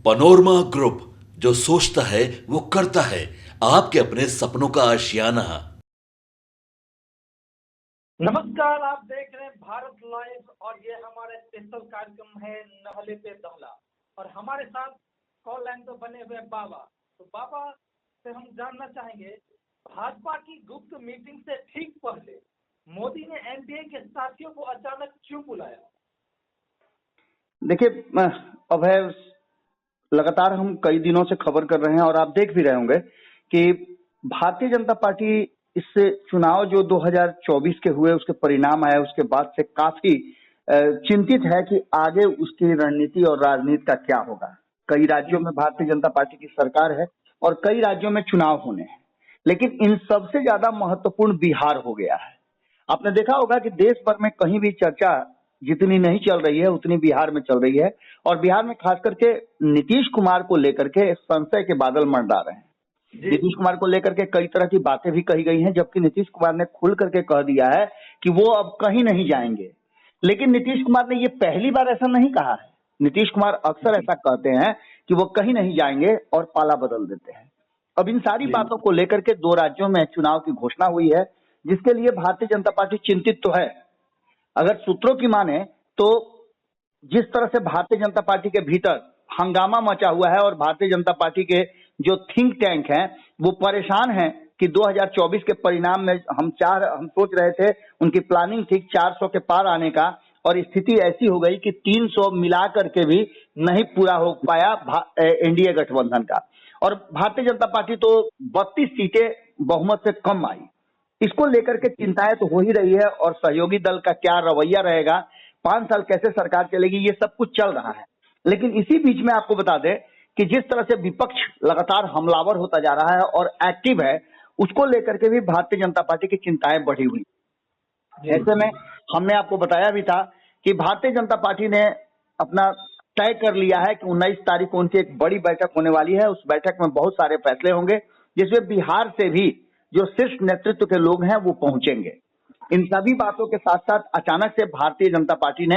Panorama group, जो सोचता है वो करता है। आपके अपने सपनों का आशियाना। नमस्कार, आप देख रहे हैं भारत लाइव और ये हमारा स्पेशल कार्यक्रम है नहले पे दहला। और हमारे साथ कॉल लाइन तो बने हुए बाबा। तो बाबा से हम जानना चाहेंगे, भाजपा की गुप्त मीटिंग से ठीक पहले मोदी ने एनडीए के साथियों को अचानक क्यों बुलाया? देखिए, अभय, लगातार हम कई दिनों से खबर कर रहे हैं और आप देख भी रहे होंगे कि भारतीय जनता पार्टी इससे चुनाव जो 2024 के हुए उसके परिणाम आए उसके बाद से काफी चिंतित है कि आगे उसकी रणनीति और राजनीति का क्या होगा। कई राज्यों में भारतीय जनता पार्टी की सरकार है और कई राज्यों में चुनाव होने हैं, लेकिन इन सबसे ज्यादा महत्वपूर्ण बिहार हो गया है। आपने देखा होगा कि देश भर में कहीं भी चर्चा जितनी नहीं चल रही है उतनी बिहार में चल रही है और बिहार में खास करके नीतीश कुमार को लेकर के संशय के बादल मंडरा रहे हैं। नीतीश कुमार को लेकर के कई तरह की बातें भी कही गई हैं, जबकि नीतीश कुमार ने खुल करके कह दिया है कि वो अब कहीं नहीं जाएंगे। लेकिन नीतीश कुमार ने ये पहली बार ऐसा नहीं कहा है। नीतीश कुमार अक्सर ऐसा कहते हैं कि वो कहीं नहीं जाएंगे और पाला बदल देते हैं। अब इन सारी बातों को लेकर के 2 राज्यों में चुनाव की घोषणा हुई है, जिसके लिए भारतीय जनता पार्टी चिंतित तो है। अगर सूत्रों की माने तो जिस तरह से भारतीय जनता पार्टी के भीतर हंगामा मचा हुआ है और भारतीय जनता पार्टी के जो थिंक टैंक हैं वो परेशान हैं कि 2024 के परिणाम में हम सोच रहे थे, उनकी प्लानिंग थी 400 के पार आने का, और स्थिति ऐसी हो गई कि 300 मिला करके भी नहीं पूरा हो पाया एनडीए गठबंधन का। और भारतीय जनता पार्टी तो 32 सीटें बहुमत से कम आई। इसको लेकर के चिंताएं तो हो ही रही है और सहयोगी दल का क्या रवैया रहेगा, 5 साल कैसे सरकार चलेगी, ये सब कुछ चल रहा है। लेकिन इसी बीच में आपको बता दें कि जिस तरह से विपक्ष लगातार हमलावर होता जा रहा है और एक्टिव है, उसको लेकर के भी भारतीय जनता पार्टी की चिंताएं बढ़ी हुई। ऐसे में हमने आपको बताया भी था कि भारतीय जनता पार्टी ने अपना तय कर लिया है कि 19 तारीख को उनकी एक बड़ी बैठक होने वाली है। उस बैठक में बहुत सारे फैसले होंगे, जिसमें बिहार से भी जो शीर्ष नेतृत्व के लोग हैं वो पहुंचेंगे। इन सभी बातों के साथ साथ अचानक से भारतीय जनता पार्टी ने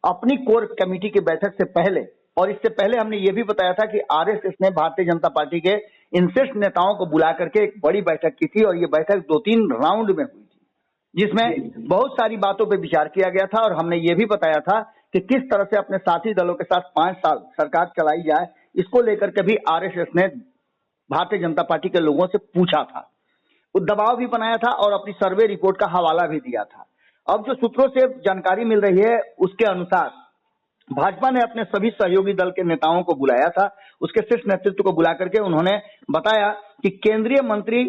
अपनी कोर कमेटी की बैठक से पहले, और इससे पहले हमने ये भी बताया था कि आरएसएस ने भारतीय जनता पार्टी के इन शीर्ष नेताओं को बुला करके एक बड़ी बैठक की थी और ये बैठक 2-3 राउंड में हुई थी, जिसमें बहुत सारी बातों पर विचार किया गया था। और हमने ये भी बताया था कि किस तरह से अपने साथी दलों के साथ 5 साल सरकार चलाई जाए, इसको लेकर के भी आरएसएस ने भारतीय जनता पार्टी के लोगों से पूछा था, दबाव भी बनाया था और अपनी सर्वे रिपोर्ट का हवाला भी दिया था। अब जो सूत्रों से जानकारी मिल रही है उसके अनुसार भाजपा ने अपने सभी सहयोगी दल के नेताओं को बुलाया था। उसके शीर्ष नेतृत्व को बुला करके उन्होंने बताया कि केंद्रीय मंत्री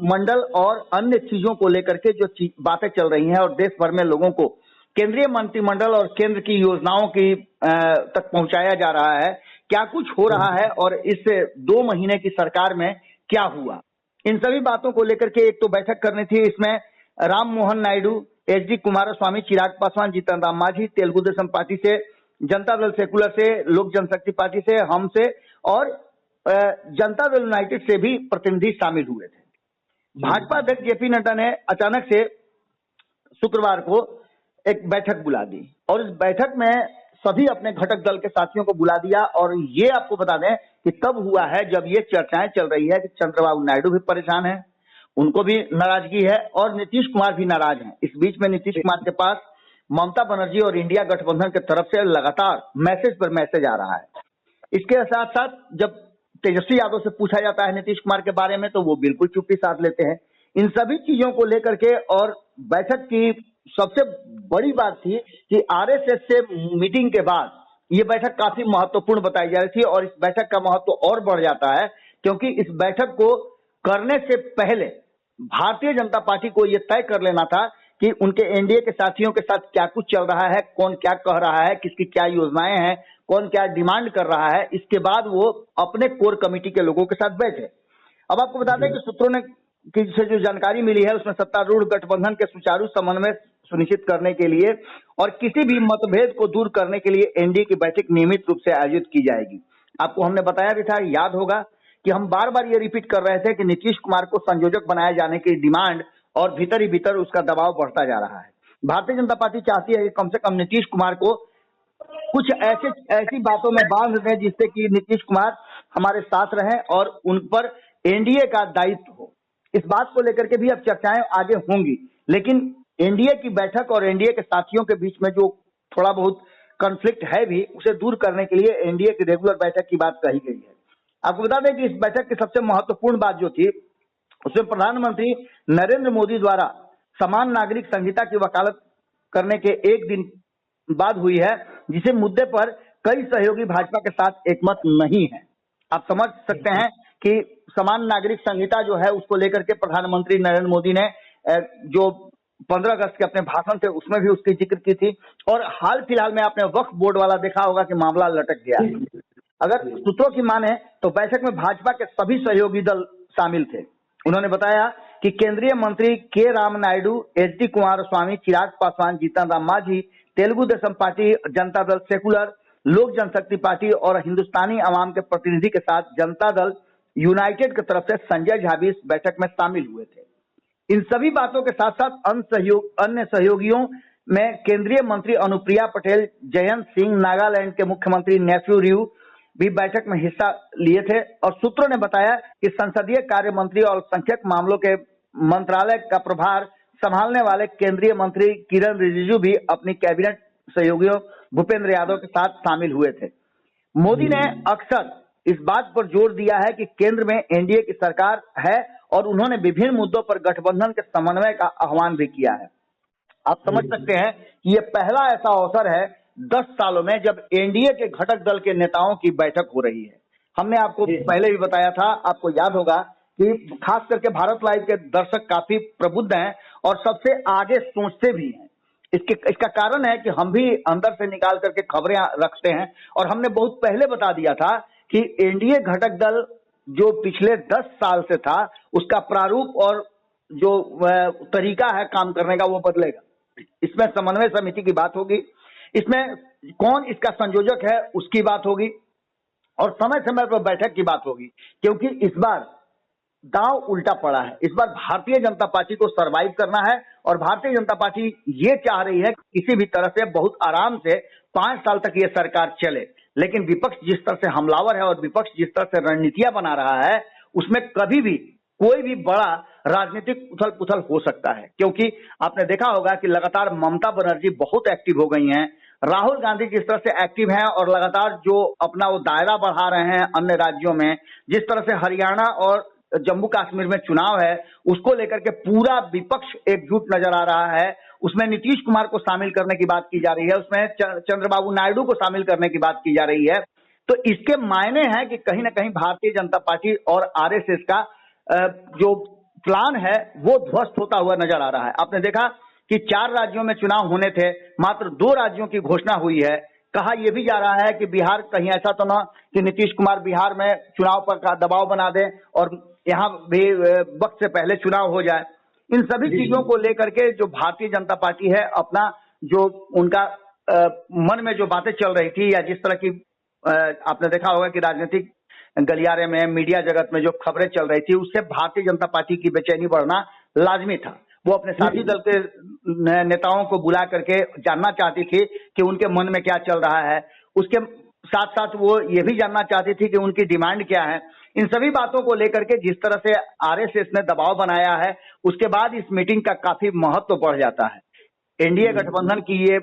मंडल और अन्य चीजों को लेकर के जो बातें चल रही हैं और देश भर में लोगों को केंद्रीय मंत्रिमंडल और केंद्र की योजनाओं की तक पहुंचाया जा रहा है, क्या कुछ हो रहा है और इस 2 महीने की सरकार में क्या हुआ, इन सभी बातों को लेकर के एक तो बैठक करनी थी। इसमें राम मोहन नायडू, एच.डी. कुमारस्वामी, चिराग पासवान, जीतन राम मांझी, तेलुगु देशम पार्टी से, जनता दल सेकुलर से, लोक जनशक्ति पार्टी से, हम से और जनता दल यूनाइटेड से भी प्रतिनिधि शामिल हुए थे। भाजपा अध्यक्ष जेपी नड्डा ने अचानक से शुक्रवार को एक बैठक बुला दी और इस बैठक में सभी अपने घटक दल के साथियों को बुला दिया। और ये आपको बता दें कि तब हुआ है जब ये चर्चाएं चल रही है कि चंद्रबाबू नायडू भी परेशान है, उनको भी नाराजगी है और नीतीश कुमार भी नाराज हैं। इस बीच में नीतीश कुमार के पास ममता बनर्जी और इंडिया गठबंधन की तरफ से लगातार मैसेज पर मैसेज आ रहा है। इसके साथ साथ जब तेजस्वी यादव से पूछा जाता है नीतीश कुमार के बारे में तो वो बिल्कुल चुप्पी साध लेते हैं। इन सभी चीजों को लेकर के और बैठक की सबसे बड़ी बात थी कि आरएसएस से मीटिंग के बाद ये बैठक काफी महत्वपूर्ण बताई जा रही थी और इस बैठक का महत्व और बढ़ जाता है क्योंकि इस बैठक को करने से पहले भारतीय जनता पार्टी को यह तय कर लेना था कि उनके एनडीए के साथियों के साथ क्या कुछ चल रहा है, कौन क्या कह रहा है, किसकी क्या योजनाएं हैं, कौन क्या डिमांड कर रहा है। इसके बाद वो अपने कोर कमेटी के लोगों के साथ बैठे। अब आपको बता दें कि सूत्रों ने की से जो जानकारी मिली है उसमें सत्तारूढ़ गठबंधन के सुचारू समन्वय सुनिश्चित करने के लिए और किसी भी मतभेद को दूर करने के लिए एनडीए की बैठक नियमित रूप से आयोजित की जाएगी। आपको हमने बताया भी था, याद होगा कि हम बार बार ये रिपीट कर रहे थे कि नीतीश कुमार को संयोजक बनाए जाने की डिमांड और भीतर ही भीतर उसका दबाव बढ़ता जा रहा है। भारतीय जनता पार्टी चाहती है कि कम से कम नीतीश कुमार को कुछ ऐसी बातों में बांध दें जिससे कि नीतीश कुमार हमारे साथ रहें और उन पर एनडीए का दायित्व हो। इस बात को लेकर के भी अब चर्चाएं आगे होंगी, लेकिन एनडीए की बैठक और एनडीए के साथियों के बीच में जो थोड़ा बहुत कॉन्फ्लिक्ट है भी, उसे दूर करने के लिए एनडीए की रेगुलर बैठक की बात कही गई है। आपको बता दें कि इस बैठक की सबसे महत्वपूर्ण बात जो थी, उसमें प्रधानमंत्री नरेंद्र मोदी द्वारा समान नागरिक संहिता की वकालत करने के एक दिन बाद हुई है, जिसे मुद्दे पर कई सहयोगी भाजपा के साथ एकमत नहीं है। आप समझ सकते हैं कि समान नागरिक संहिता जो है उसको लेकर के प्रधानमंत्री नरेंद्र मोदी ने जो 15 अगस्त के अपने भाषण थे उसमें भी उसकी जिक्र की थी, और हाल फिलहाल में आपने वक्फ बोर्ड वाला देखा होगा कि मामला लटक गया। अगर सूत्रों की माने तो बैठक में भाजपा के सभी सहयोगी दल शामिल थे। उन्होंने बताया कि केंद्रीय मंत्री के Ram Naidu, HD. Kumaraswamy, Chirag Paswan, Jitan Ram Manjhi, Telugu Desam party, Janata Dal secular, लोक जनशक्ति पार्टी और हिंदुस्तानी अवाम के प्रतिनिधि के साथ जनता दल यूनाइटेड की तरफ से संजय झा भी इस बैठक में शामिल हुए थे। इन सभी बातों के साथ साथ अन्य सहयोगियों में केंद्रीय मंत्री अनुप्रिया पटेल, जयंत सिंह, नागालैंड के मुख्यमंत्री नेफ्यू रियू भी बैठक में हिस्सा लिए थे, और सूत्रों ने बताया कि संसदीय कार्य मंत्री और अल्पसंख्यक मामलों के मंत्रालय का प्रभार संभालने वाले केंद्रीय मंत्री किरण रिजिजू भी अपनी कैबिनेट सहयोगियों भूपेंद्र यादव के साथ शामिल हुए थे। मोदी ने अक्सर इस बात पर जोर दिया है कि केंद्र में एनडीए की सरकार है, और उन्होंने विभिन्न मुद्दों पर गठबंधन के समन्वय का आह्वान भी किया है। आप समझ सकते हैं कि ये पहला ऐसा अवसर है 10 सालों में जब एनडीए के घटक दल के नेताओं की बैठक हो रही है। हमने आपको पहले भी बताया था, आपको याद होगा कि खास करके भारत लाइव के दर्शक काफी प्रबुद्ध हैं और सबसे आगे सोचते भी हैं। इसका कारण है कि हम भी अंदर से निकाल करके खबरें रखते हैं, और हमने बहुत पहले बता दिया था कि एनडीए घटक दल जो पिछले 10 साल से था उसका प्रारूप और जो तरीका है काम करने का वो बदलेगा। इसमें समन्वय समिति की बात होगी, इसमें कौन इसका संयोजक है उसकी बात होगी, और समय समय पर बैठक की बात होगी, क्योंकि इस बार दांव उल्टा पड़ा है। इस बार भारतीय जनता पार्टी को सरवाइव करना है, और भारतीय जनता पार्टी ये चाह रही है कि किसी भी तरह से बहुत आराम से 5 साल तक ये सरकार चले। लेकिन विपक्ष जिस तरह से हमलावर है और विपक्ष जिस तरह से रणनीतियां बना रहा है, उसमें कभी भी कोई भी बड़ा राजनीतिक उथल पुथल हो सकता है। क्योंकि आपने देखा होगा कि लगातार ममता बनर्जी बहुत एक्टिव हो गई हैं, राहुल गांधी जिस तरह से एक्टिव हैं और लगातार जो अपना वो दायरा बढ़ा रहे हैं अन्य राज्यों में, जिस तरह से हरियाणा और जम्मू कश्मीर में चुनाव है उसको लेकर के पूरा विपक्ष एकजुट नजर आ रहा है। उसमें नीतीश कुमार को शामिल करने की बात की जा रही है, उसमें चंद्रबाबू नायडू को शामिल करने की बात की जा रही है। तो इसके मायने हैं कि कहीं ना कहीं भारतीय जनता पार्टी और आरएसएस का जो प्लान है वो ध्वस्त होता हुआ नजर आ रहा है। आपने देखा कि 4 राज्यों में चुनाव होने थे, मात्र 2 राज्यों की घोषणा हुई है। कहा यह भी जा रहा है कि बिहार, कहीं ऐसा तो ना कि नीतीश कुमार बिहार में चुनाव पर का दबाव बना दें और यहाँ भी वक्त से पहले चुनाव हो जाए। इन सभी चीजों को लेकर के जो भारतीय जनता पार्टी है, अपना जो उनका मन में जो बातें चल रही थी, या जिस तरह की आपने देखा होगा कि राजनीतिक गलियारे में, मीडिया जगत में जो खबरें चल रही थी, उससे भारतीय जनता पार्टी की बेचैनी बढ़ना लाजमी था। वो अपने साथी दल के नेताओं को बुला करके जानना चाहती थी कि उनके मन में क्या चल रहा है। उसके साथ साथ वो ये भी जानना चाहती थी कि उनकी डिमांड क्या है। इन सभी बातों को लेकर के जिस तरह से आरएसएस ने दबाव बनाया है, उसके बाद इस मीटिंग का काफी महत्व बढ़ जाता है। एनडीए गठबंधन की ये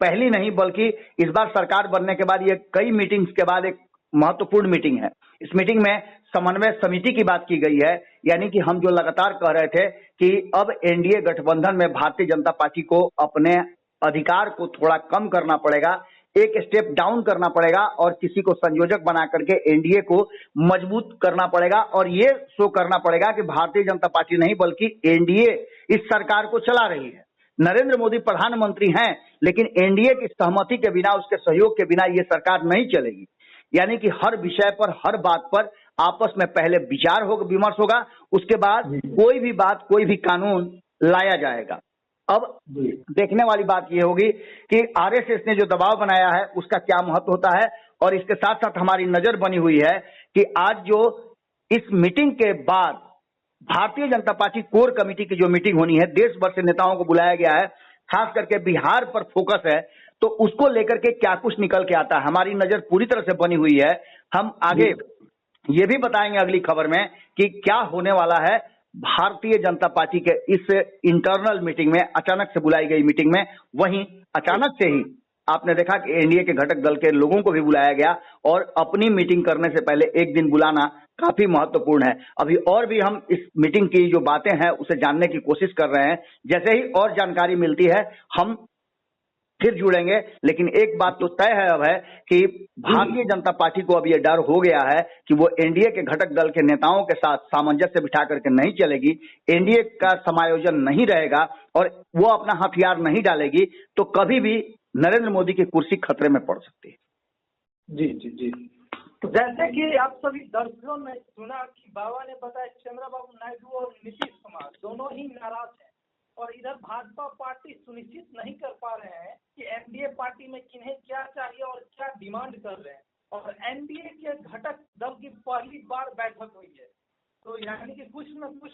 पहली नहीं बल्कि इस बार सरकार बनने के बाद ये कई मीटिंग्स के बाद एक महत्वपूर्ण मीटिंग है। इस मीटिंग में समन्वय समिति की बात की गई है, यानी कि हम जो लगातार कह रहे थे कि अब एनडीए गठबंधन में भारतीय जनता पार्टी को अपने अधिकार को थोड़ा कम करना पड़ेगा, एक स्टेप डाउन करना पड़ेगा और किसी को संयोजक बना करके एनडीए को मजबूत करना पड़ेगा, और ये शो करना पड़ेगा कि भारतीय जनता पार्टी नहीं बल्कि एनडीए इस सरकार को चला रही है। नरेंद्र मोदी प्रधानमंत्री हैं, लेकिन एनडीए की सहमति के बिना, उसके सहयोग के बिना ये सरकार नहीं चलेगी। यानी कि हर विषय पर, हर बात पर आपस में पहले विचार होगा, विमर्श होगा, उसके बाद कोई भी बात, कोई भी कानून लाया जाएगा। अब देखने वाली बात यह होगी कि आरएसएस ने जो दबाव बनाया है उसका क्या महत्व होता है, और इसके साथ साथ हमारी नजर बनी हुई है कि आज जो इस मीटिंग के बाद Bharatiya Janata party core committee की जो मीटिंग होनी है, देश भर से नेताओं को बुलाया गया है, खास करके बिहार पर फोकस है। तो उसको लेकर के क्या कुछ निकल के आता है, हमारी नजर पूरी तरह से बनी हुई है। हम आगे ये भी बताएंगे अगली खबर में कि क्या होने वाला है भारतीय जनता पार्टी के इस इंटरनल मीटिंग में, अचानक से बुलाई गई मीटिंग में। वहीं अचानक से ही आपने देखा कि एनडीए के घटक दल के लोगों को भी बुलाया गया और अपनी मीटिंग करने से पहले एक दिन बुलाना काफी महत्वपूर्ण है। अभी और भी हम इस मीटिंग की जो बातें हैं उसे जानने की कोशिश कर रहे हैं। जैसे ही और जानकारी मिलती है हम फिर जुड़ेंगे, लेकिन एक बात तो तय है अब है कि भारतीय जनता पार्टी को अब यह डर हो गया है कि वो एनडीए के घटक दल के नेताओं के साथ सामंजस्य बिठा करके नहीं चलेगी, एनडीए का समायोजन नहीं रहेगा और वो अपना हथियार नहीं डालेगी, तो कभी भी नरेंद्र मोदी की कुर्सी खतरे में पड़ सकती है। जी जी जी। तो जैसे कि आप सभी दर्शकों ने सुना कि बाबा ने बताया चंद्रबाबू नायडू और नीतीश कुमार दोनों ही नाराज हैं और इधर भाजपा पार्टी सुनिश्चित नहीं कर पा रहे हैं कि एनडीए पार्टी में किन्हें क्या चाहिए और क्या डिमांड कर रहे हैं। और एनडीए के घटक दल की पहली बार बैठक हुई है, तो यानी कि कुछ न कुछ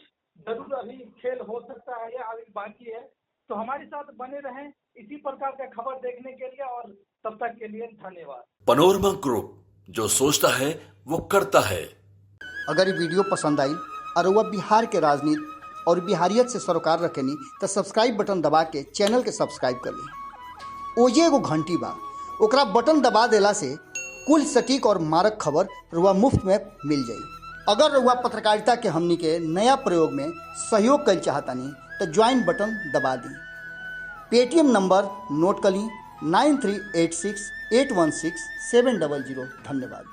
जरूर अभी खेल हो सकता है या अभी बाकी है। तो हमारे साथ बने रहें इसी प्रकार का खबर देखने के लिए और तब तक के लिए धन्यवाद। पनोरमा ग्रुप, जो सोचता है वो करता है। अगर ये वीडियो पसंद आई और वह बिहार के राजनीति और बिहारियत से सरोकार रखेनी तो सब्सक्राइब बटन दबा के चैनल के सब्सक्राइब कर ली। ओजे एगो घंटी बा, ओकरा बटन दबा देला से कुल सटीक और मारक खबर रुआ मुफ्त में मिल जाई। अगर रुआ पत्रकारिता के हमनी के नया प्रयोग में सहयोग कर चाहतानी तो ज्वाइन बटन दबा दी। पेटीएम नंबर नोट कर ली 9386816700। धन्यवाद।